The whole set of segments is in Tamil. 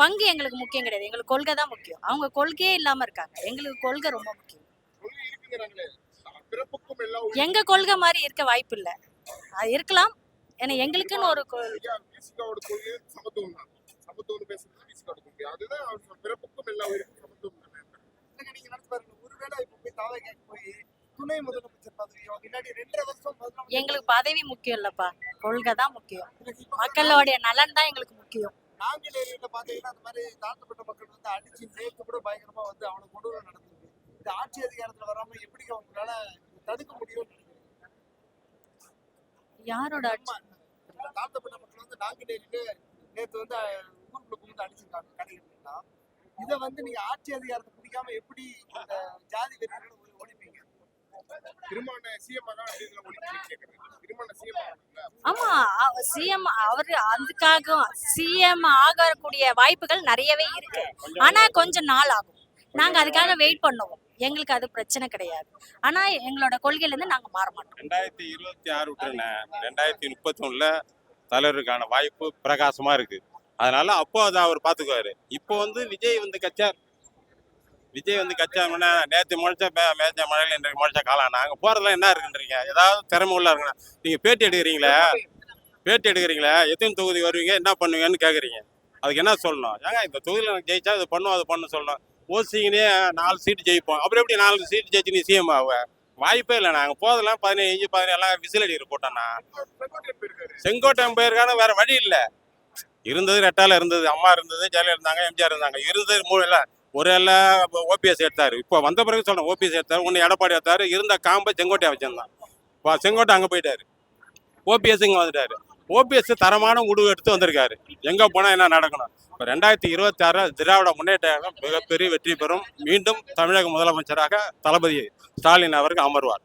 பங்கு எங்களுக்கு முக்கியம் கிடையாது. எங்களுக்கு கொள்கை தான் முக்கியம். அவங்க கொள்கையே இல்லாம இருக்காங்க. எங்களுக்கு கொள்கை ரொம்ப முக்கியம். எங்க கொள்கை மாதிரி இருக்க வாய்ப்பு இல்ல. அது இருக்கலாம். ஏன்னா எங்களுக்குன்னு ஒரு எங்களுக்கு பதவி முக்கியம் இல்லப்பா, கொள்கை தான் முக்கியம். மக்களுடைய நலன் தான் எங்களுக்கு முக்கியம். நாங்குநேரியில பாத்தீங்கன்னா அந்த மாதிரி தாழ்த்தப்பட்ட மக்கள் வந்து அடிச்சு நேற்று கூட பயங்கரமா வந்து அவனை கொடூரம் நடந்தது. இந்த ஆட்சி அதிகாரத்துல வராம எப்படி அவங்களால தடுக்க முடியும்? யாரோட தாழ்த்தப்பட்ட மக்கள் வந்து நாங்குநேரியில நேற்று வந்து ஊருக்குள்ள புகுந்து அடிச்சிருக்காங்க கடைகள்லாம். இதை வந்து நீங்க ஆட்சி அதிகாரத்தை பிடிக்காம எப்படி இந்த ஜாதி வெறிகளை ஒழிப்பீங்க? ஆமா, சிஎம் அவரு அதுக்காக சிஎம் ஆகக்கூடிய வாய்ப்புகள் நிறையவே இருக்கு. ஆனா கொஞ்சம் நாள் ஆகும். நாங்க அதுக்காக வெயிட் பண்ணுவோம். எங்களுக்கு அது பிரச்சனை கிடையாது. ஆனா எங்களோட கொள்கையில இருந்து நாங்க மாற மாட்டோம். 2026 விட்டுருங்க, 2031ல தலைவருக்கான வாய்ப்பு பிரகாசமா இருக்கு. அதனால அப்போ அதை அவர் பாத்துக்குவாரு. இப்போ வந்து விஜய் வந்து கச்சாங்கன்னா நேற்று முளைச்சா மேய்ச்ச மழையில இன்றைக்கு முளைச்சா காலம். நாங்கள் போறதுலாம் என்ன இருக்குன்றீங்க? ஏதாவது திறமை உள்ள இருக்குண்ணா. நீங்க பேட்டி எடுக்கிறீங்களா எத்தனை தொகுதி வருவீங்க, என்ன பண்ணுவீங்கன்னு கேட்குறீங்க. அதுக்கு என்ன சொல்லணும்? ஏங்க இந்த தொகுதியில் எனக்கு ஜெயிச்சா இது பண்ணுவோம் அது பண்ண சொல்லணும். ஓசிங்கனே 4 சீட்டு ஜெயிப்போம். அப்புறம் எப்படி 4 சீட்டு ஜெயிச்சு நீ சிஎம் ஆகுவ? வாய்ப்பே இல்லை. நாங்கள் போதெல்லாம் 15 17 எல்லாம் விசில் அடிக்கிற போட்டோம்னா. செங்கோட்டையன் போயிருக்கான வேற வழி இல்லை. இருந்தது ரெட்டால இருந்தது, அம்மா இருந்தது, ஜெயலலிதா இருந்தாங்க, எம்ஜிஆர் இருந்தாங்க. இருந்தது 3 இல்லை, ஒரு எல்லாம் ஓபிஎஸ் எடுத்தாரு. இப்போ வந்த பிறகு சொல்றேன், ஓபிஎஸ் எடுத்தாரு, ஒன்று எடப்பாடி எடுத்தாரு. இருந்த காம்பை செங்கோட்டையை வச்சிருந்தான். செங்கோட்டை அங்கே போயிட்டாரு, ஓபிஎஸ் இங்கே வந்துட்டாரு. ஓபிஎஸ் தரமான முடிவு எடுத்து வந்திருக்காரு. எங்கே போனால் என்ன நடக்கணும்? இப்போ 2026 திராவிட முன்னேற்ற கழகம் மிகப்பெரிய வெற்றி பெறும். மீண்டும் தமிழக முதலமைச்சராக தளபதி ஸ்டாலின் அவர்கள் அமர்வார்.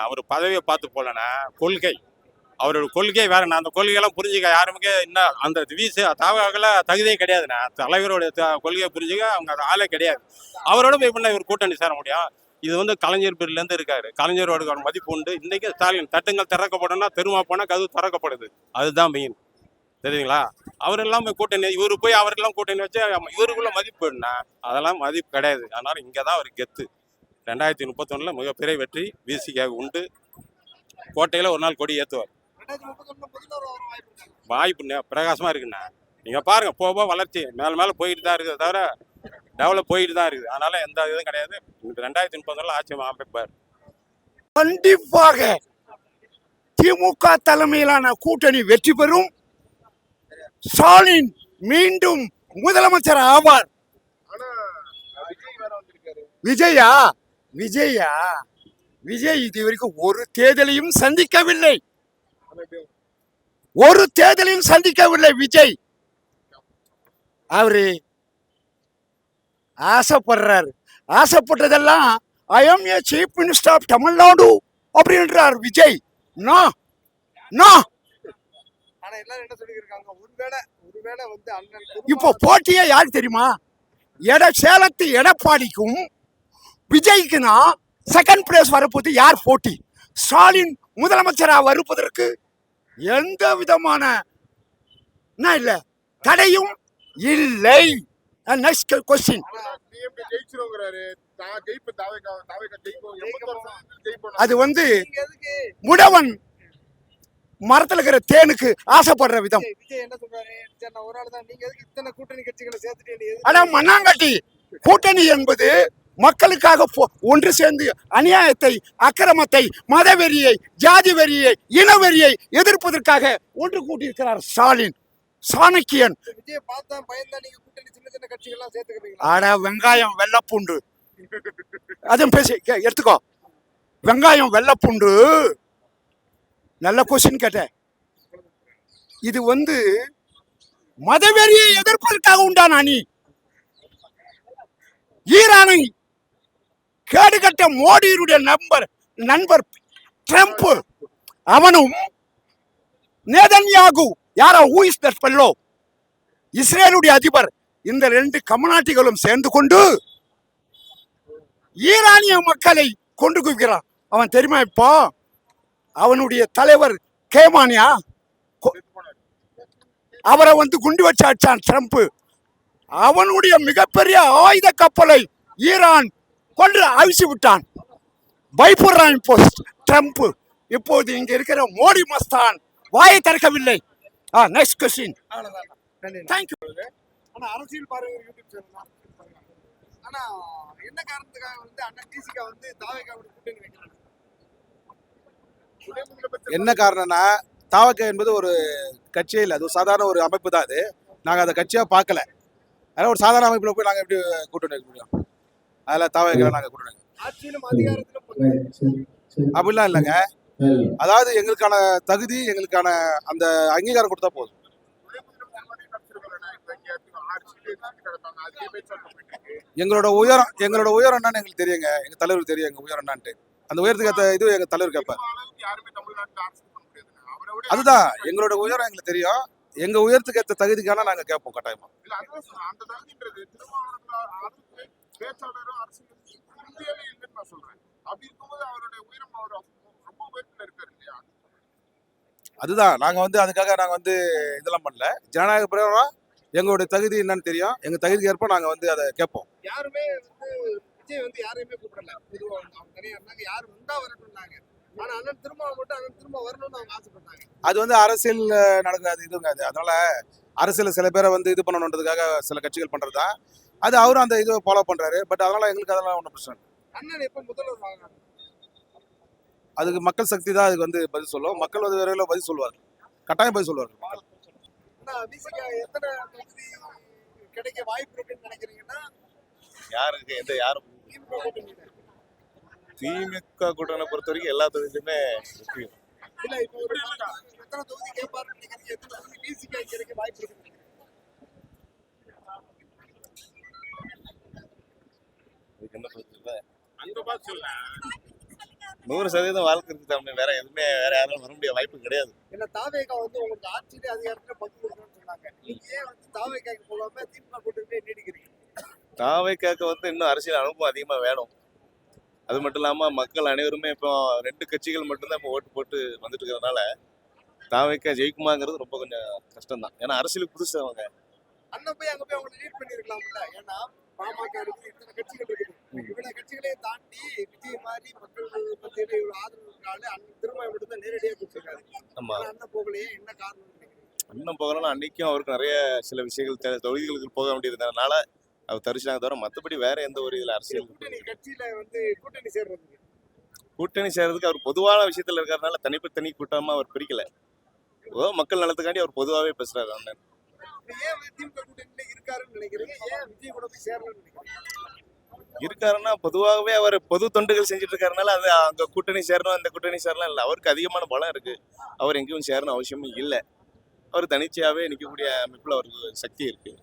அவர் பதவியை பார்த்து போலனா கொள்கை, அவரோட கொள்கை வேற. நான் அந்த கொள்கையெல்லாம் புரிஞ்சுக்க யாருமே இன்னும் அந்த தாவகல தகுதியும் கிடையாதுண்ணா. தலைவரோட கொள்கையை புரிஞ்சுக்க அவங்க ஆளே கிடையாது. அவரோட போய் பண்ண இவர் கூட்டணி சேர முடியும்? இது வந்து கலைஞர் பேர்லேருந்து இருக்காரு. கலைஞரோட மதிப்பு உண்டு. இன்னைக்கு ஸ்டாலின் தட்டுங்கள் திறக்கப்படணும்னா தெருமா போனால் கதவு திறக்கப்படுது. அதுதான் மெயின், தெரியுங்களா? அவரெல்லாம் போய் கூட்டணி, இவரு போய் அவரெல்லாம் கூட்டணி வச்சு இவருக்குள்ள மதிப்பு வேணும்னா அதெல்லாம் மதிப்பு கிடையாது. அதனால இங்கே தான் அவர் கெத்து. 2031 மிகப்பெரிய வெற்றி விசிகாவுக்கு உண்டு. கோட்டையில் ஒரு நாள் கொடி ஏற்றுவார். வாய்ப்பு பிரகாசமா இருக்குண்ணா. நீங்க பாருங்க, போக வளர்ச்சி மேல போயிட்டு தான் இருக்குது, தவிர டெவலப் போயிட்டு தான் இருக்குது. அதனால எந்த இதுவும் கிடையாது. 2030 ஆட்சி அமைப்பார். கண்டிப்பாக திமுக தலைமையிலான கூட்டணி வெற்றி பெறும். ஸ்டாலின் மீண்டும் முதலமைச்சர் ஆவார். விஜய் இதுவரைக்கும் ஒரு தேர்தலையும் சந்திக்கவில்லை. விஜய் அவரு ஆசைப்படுறதெல்லாம் I am a chief minister of Tamil Nadu அப்படின்றார் விஜய். இப்போ போட்டியே யாரு தெரியுமா? சேலத்து எடப்பாடிக்கும் விஜய்க்குனா செகண்ட் பிளேஸ் வரப்போது. யார் போட்டி? ஸ்டாலின் முதலமைச்சராக வருவதற்கு எந்த விதமான இல்ல தடையும் இல்லை. Next question. அது வந்து முடவன் மரத்துல இருக்கிற தேனுக்கு ஆசைப்படுற விதம். ஆனா மண்ணாங்கட்டி கூட்டணி என்பது மக்களுக்காக ஒன்று சேர்ந்து அநியாயத்தை, அக்கிரமத்தை, மதவெறியை, ஜாதி வெறியை, இனவெறியை எதிர்ப்பதற்காக ஒன்று கூட்டியிருக்கிறார் ஸ்டாலின். சாணக்கியன். ஆட வெங்காயம் வெள்ளப்பூண்டு, அதுவும் பேசி எடுத்துக்கோ. வெங்காயம் வெள்ளப்பூண்டு நல்ல கொஸ்டின் கேட்டேன். இது வந்து மதவெறியை எதிர்ப்பதற்காக உண்டான அணி. ஈரானை கேடுகட்ட மோடியுடைய நண்பர் ட்ரம்ப், அவனும் நேதன்யாகு, யாரோ ஹூ இஸ் தட் ஃபெல்லோ, இஸ்ரேலுடைய அதிபர், இந்த 2 கம்யூனிட்டிகளும் சேர்ந்து கொண்டு ஈரானிய மக்களை கொண்டு குவிக்கிறான். அவன் தெரியுமா இப்போ அவனுடைய தலைவர் கேமானியா அவரை வந்து குண்டு வச்சு அடிச்சான் ட்ரம்ப். அவனுடைய மிகப்பெரிய ஆயுத கப்பலை ஈரான் கொண்டு அவிச்சு விட்டான். பயப்படுறான் இப்போ ட்ரம்ப். இப்போது இங்க இருக்கிற மோடி மஸ்தான் வாயை திறக்கவில்லை. Next question. அவ்வளவுதான். நன்றி. தேங்க்யூ. ஆனா அரசியல் பார்வை யூடியூப் சேனல் தான். ஆனா என்ன காரணத்துக்காக வந்து அண்ணன் டிசிகா வந்து தாவேகாவோட கூட்டணி வைக்கிறாங்க? என்ன காரணம்னா தாவக என்பது ஒரு கட்சியே இல்லை, அது ஒரு சாதாரண ஒரு அமைப்பு தான். அது நாங்கள் அதை கட்சியாக பார்க்கல. அதனால் ஒரு சாதாரண அமைப்பில் போய் நாங்கள் எப்படி கூட்டணி வைக்க முடியும்? அதில் தாவக நாங்கள் கூட்டணி ஆட்சியிலும் அதிகாரத்திலும் பங்கு. அப்படிலாம் இல்லைங்க. அதாவது எங்களுக்கான தகுதி, எங்களுக்கான அந்த அங்கீகாரம் கொடுத்தா போதும். எங்களோட உயரம் என்னன்னு எங்களுக்கு தெரியுங்க. எங்க தலைவருக்கு தெரியும் எங்க உயரம் என்னான்ட்டு. அந்த உயரத்துக்கு ஏற்ற இது எங்க தலைவர் கேட்பார். அதுதான் எங்களோட உயரம் எங்களுக்கு தெரியும். எங்க உயரத்துக்கு ஏற்ற தகுதிக்கான நாங்க கேட்போம் கட்டாயமா. அதுதான் நாங்க வந்து அதுக்காக நாங்க வந்து இதெல்லாம் பண்ணல. ஜனநாயக பிரகாரம் எங்களுடைய தகுதி என்னன்னு தெரியும். எங்க தகுதிக்கு ஏற்ப நாங்க வந்து அதை கேட்போம். யாருமே வந்து விஜய் வந்து யாரையுமே கூப்பிடல. பொதுவா அவங்க தனியா இருந்தாங்க. யாரு வந்தா வரணும்னாங்க. ஆனா அண்ணன் திரும்ப மட்டும் அண்ணன் திரும்ப வரணும்னு அவங்க ஆசைப்பட்டாங்க. அது வந்து அரசியல் நடக்காது இதுங்க. அது அதனால அரசியல் சில பேரை வந்து இது பண்ணணுன்றதுக்காக சில கட்சிகள் பண்றதுதான். அது அவரும் அந்த இது ஃபாலோ பண்றாரு. பட் அதனால எங்களுக்கு அதெல்லாம் ஒன்றும் பிரச்சனை இல்லை. அண்ணன் எப்ப முதல்வர் வாங்கினாங்க? அதுக்கு மக்கள் சக்தி தான் அதுக்கு வந்து பதில் சொல்லும். மக்கள் வந்து விரைவில் பதில் சொல்லுவார். கட்டாயம் பதில் சொல்லுவார். விசிகா எத்தனை தொகுதி கிடைக்க வாய்ப்பு இருக்குன்னு நினைக்கிறீங்கன்னா? யாருக்கு யாரும் திமுக கூட்டணியில. திமுக கூட்டணி பொறுத்த வரைக்கும் எல்லா தொகுதியுமே முக்கியம். இல்ல இப்போ ஒரு எத்தனை தொகுதி கேட்பாருன்னு நினைக்கிறீங்க? எத்தனை தொகுதி விசிகா கிடைக்க வாய்ப்பு இருக்குன்னு நினைக்கிறீங்க? இதுக்கு என்ன சொல்றது? 100% வாழ்க்கை இருக்கு தமிழ். வேற யாரும் வர முடிய வாய்ப்பு கிடையாது. இல்ல தாவேகா வந்து உங்களுக்கு ஆட்சியிலே அதிகாரத்துல பங்கு கொடுக்கணும்னு சொன்னாங்க. நீங்க ஏன் வந்து தாவேகாக்கு போகாம திமுக கூட்டணியிலே நீடிக்கிறீங்க? தாவேக்காக்கு வந்து இன்னும் அரசியல் அனுபவம் அதிகமா வேணும். அது மட்டும் இல்லாம மக்கள் அனைவருமே இப்போ 2 கட்சிகள் மட்டும்தான் இப்போ ஓட்டு போட்டு வந்துட்டு இருக்கிறதுனால தாவேக்கா ஜெயிக்குமாங்கிறது ரொம்ப கொஞ்சம் கஷ்டம் தான். ஏன்னா அரசியலுக்கு புதுசு அவங்க. அண்ணன் போய் அங்க போய் அவங்களை லீட் பண்ணிருக்கலாம்ல. ஏன்னா பாமக இருக்கு, இத்தனை கட்சிகள் இருக்குது. இவ்வளவு கட்சிகளையும் தாண்டி விஜய் மாதிரி மக்கள் மத்தியில இவ்வளவு ஆதரவு இருக்காது. அண்ணன் திரும்ப மட்டும் தான் நேரடியாக கொடுத்துருக்காரு. ஆமா, அண்ணன் போகலையே, என்ன காரணம் நினைக்கிறீங்க? அண்ணன் போகலன்னா அன்னைக்கும் அவருக்கு நிறைய சில விஷயங்கள் தொகுதிகளுக்கு போக வேண்டியதுனால அவர் தரிசினாங்க தவிர மற்றபடி வேற எந்த ஒரு இதுல அரசியல் கூட்டணி கட்சியில வந்து கூட்டணி சேர்றதுக்கு கூட்டணி சேர்றதுக்கு அவர் பொதுவான விஷயத்துல இருக்கிறதுனால தனி கூட்டமா அவர் பிரிக்கல. மக்கள் நலத்துக்காண்டி அவர் பொதுவாகவே பேசுறாரு அண்ணன். ஏன் திமுக கூட்டணியில இருக்காருன்னு நினைக்கிறீங்க? ஏன் விஜய் கூட போய் சேரலன்னு நினைக்கிறீங்க? இருக்காருன்னா பொதுவாகவே அவர் பொது தொண்டுகள் செஞ்சுட்டு இருக்காருனால அது அங்க கூட்டணி சேரணும் இந்த கூட்டணி சேரலாம் இல்லை. அவருக்கு அதிகமான பலம் இருக்கு. அவர் எங்கேயும் சேரணும் அவசியமும் இல்லை. அவர் தனிச்சையாவே நிற்கக்கூடிய அமைப்புல அவருக்கு சக்தி இருக்கு.